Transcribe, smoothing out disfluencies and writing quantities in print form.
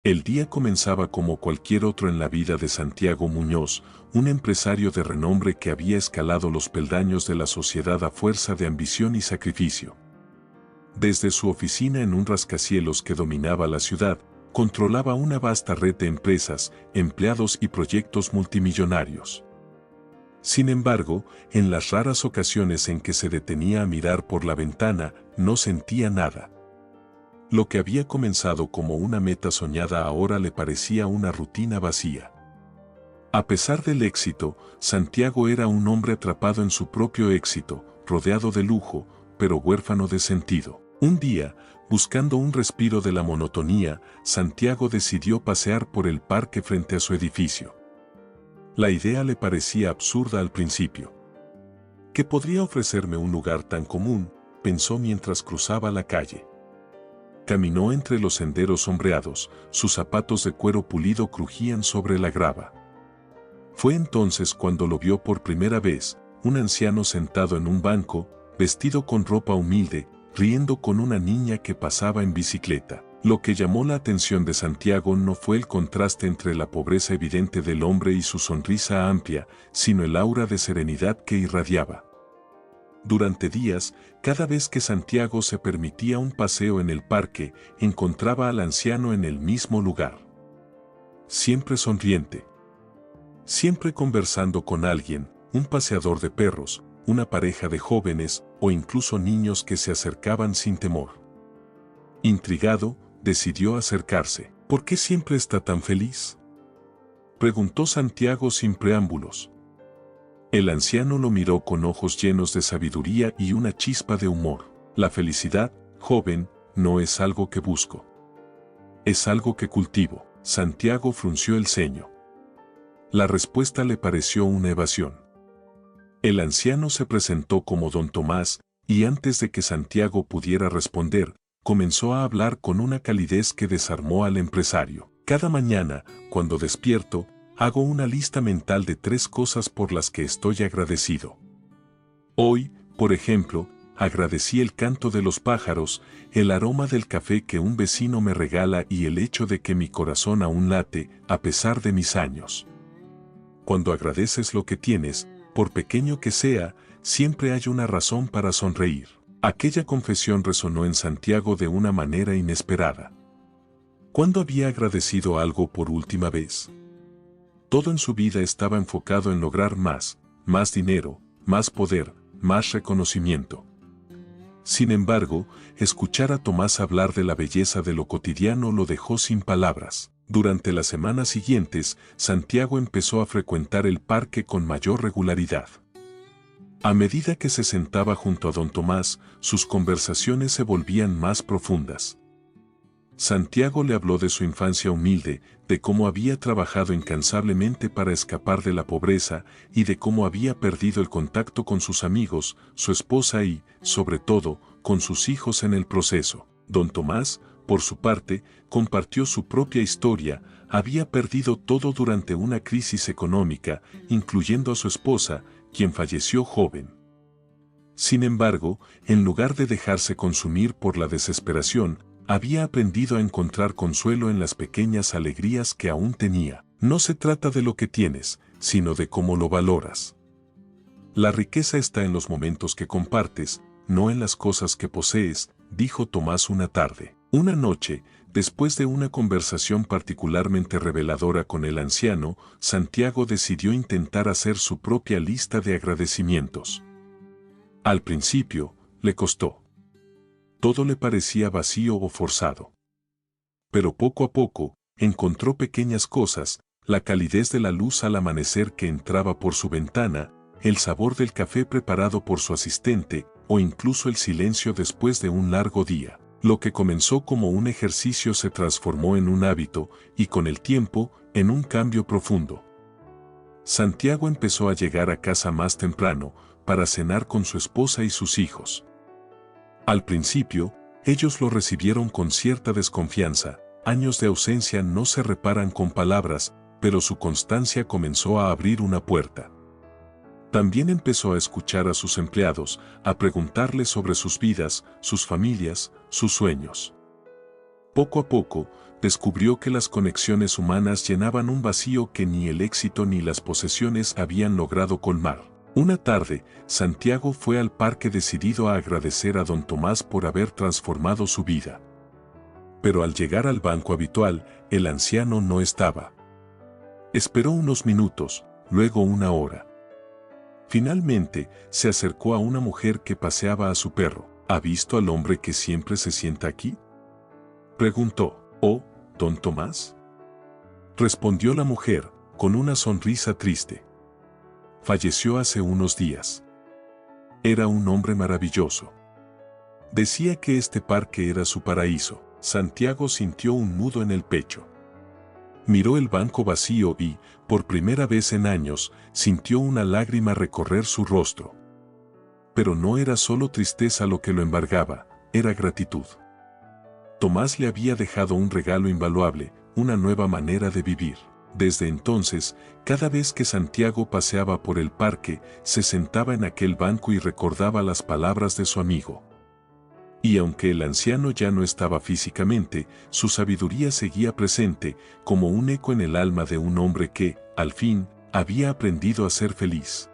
El día comenzaba como cualquier otro en la vida de Santiago Muñoz, un empresario de renombre que había escalado los peldaños de la sociedad a fuerza de ambición y sacrificio. Desde su oficina en un rascacielos que dominaba la ciudad, controlaba una vasta red de empresas, empleados y proyectos multimillonarios. Sin embargo, en las raras ocasiones en que se detenía a mirar por la ventana, no sentía nada. Lo que había comenzado como una meta soñada ahora le parecía una rutina vacía. A pesar del éxito, Santiago era un hombre atrapado en su propio éxito, rodeado de lujo, pero huérfano de sentido. Un día, buscando un respiro de la monotonía, Santiago decidió pasear por el parque frente a su edificio. La idea le parecía absurda al principio. ¿Qué podría ofrecerme un lugar tan común?, pensó mientras cruzaba la calle. Caminó entre los senderos sombreados, sus zapatos de cuero pulido crujían sobre la grava. Fue entonces cuando lo vio por primera vez, un anciano sentado en un banco, vestido con ropa humilde, riendo con una niña que pasaba en bicicleta. Lo que llamó la atención de Santiago no fue el contraste entre la pobreza evidente del hombre y su sonrisa amplia, sino el aura de serenidad que irradiaba. Durante días, cada vez que Santiago se permitía un paseo en el parque, encontraba al anciano en el mismo lugar. Siempre sonriente. Siempre conversando con alguien, un paseador de perros, una pareja de jóvenes o incluso niños que se acercaban sin temor. Intrigado, decidió acercarse. ¿Por qué siempre está tan feliz?, preguntó Santiago sin preámbulos. El anciano lo miró con ojos llenos de sabiduría y una chispa de humor. La felicidad, joven, no es algo que busco. Es algo que cultivo. Santiago frunció el ceño. La respuesta le pareció una evasión. El anciano se presentó como Don Tomás, y antes de que Santiago pudiera responder, comenzó a hablar con una calidez que desarmó al empresario. Cada mañana, cuando despierto, hago una lista mental de 3 cosas por las que estoy agradecido. Hoy, por ejemplo, agradecí el canto de los pájaros, el aroma del café que un vecino me regala y el hecho de que mi corazón aún late, a pesar de mis años. Cuando agradeces lo que tienes, por pequeño que sea, siempre hay una razón para sonreír. Aquella confesión resonó en Santiago de una manera inesperada. ¿Cuándo había agradecido algo por última vez? Todo en su vida estaba enfocado en lograr más dinero, más poder, más reconocimiento. Sin embargo, escuchar a Tomás hablar de la belleza de lo cotidiano lo dejó sin palabras. Durante las semanas siguientes, Santiago empezó a frecuentar el parque con mayor regularidad. A medida que se sentaba junto a Don Tomás, sus conversaciones se volvían más profundas. Santiago le habló de su infancia humilde, de cómo había trabajado incansablemente para escapar de la pobreza y de cómo había perdido el contacto con sus amigos, su esposa y, sobre todo, con sus hijos en el proceso. Don Tomás, por su parte, compartió su propia historia. Había perdido todo durante una crisis económica, incluyendo a su esposa, quien falleció joven. Sin embargo, en lugar de dejarse consumir por la desesperación, había aprendido a encontrar consuelo en las pequeñas alegrías que aún tenía. No se trata de lo que tienes, sino de cómo lo valoras. La riqueza está en los momentos que compartes, no en las cosas que posees, dijo Tomás una tarde. Una noche, después de una conversación particularmente reveladora con el anciano, Santiago decidió intentar hacer su propia lista de agradecimientos. Al principio, le costó. Todo le parecía vacío o forzado. Pero poco a poco, encontró pequeñas cosas, la calidez de la luz al amanecer que entraba por su ventana, el sabor del café preparado por su asistente, o incluso el silencio después de un largo día. Lo que comenzó como un ejercicio se transformó en un hábito, y con el tiempo, en un cambio profundo. Santiago empezó a llegar a casa más temprano, para cenar con su esposa y sus hijos. Al principio, ellos lo recibieron con cierta desconfianza. Años de ausencia no se reparan con palabras, pero su constancia comenzó a abrir una puerta. También empezó a escuchar a sus empleados, a preguntarles sobre sus vidas, sus familias, sus sueños. Poco a poco, descubrió que las conexiones humanas llenaban un vacío que ni el éxito ni las posesiones habían logrado colmar. Una tarde, Santiago fue al parque decidido a agradecer a don Tomás por haber transformado su vida. Pero al llegar al banco habitual, el anciano no estaba. Esperó unos minutos, luego una hora. Finalmente, se acercó a una mujer que paseaba a su perro. ¿Ha visto al hombre que siempre se sienta aquí?, preguntó. «¿Oh, don Tomás?», respondió la mujer, con una sonrisa triste. «Falleció hace unos días. Era un hombre maravilloso. Decía que este parque era su paraíso». Santiago sintió un nudo en el pecho. Miró el banco vacío y, por primera vez en años, sintió una lágrima recorrer su rostro. Pero no era solo tristeza lo que lo embargaba, era gratitud. Tomás le había dejado un regalo invaluable, una nueva manera de vivir. Desde entonces, cada vez que Santiago paseaba por el parque, se sentaba en aquel banco y recordaba las palabras de su amigo. Y aunque el anciano ya no estaba físicamente, su sabiduría seguía presente, como un eco en el alma de un hombre que, al fin, había aprendido a ser feliz.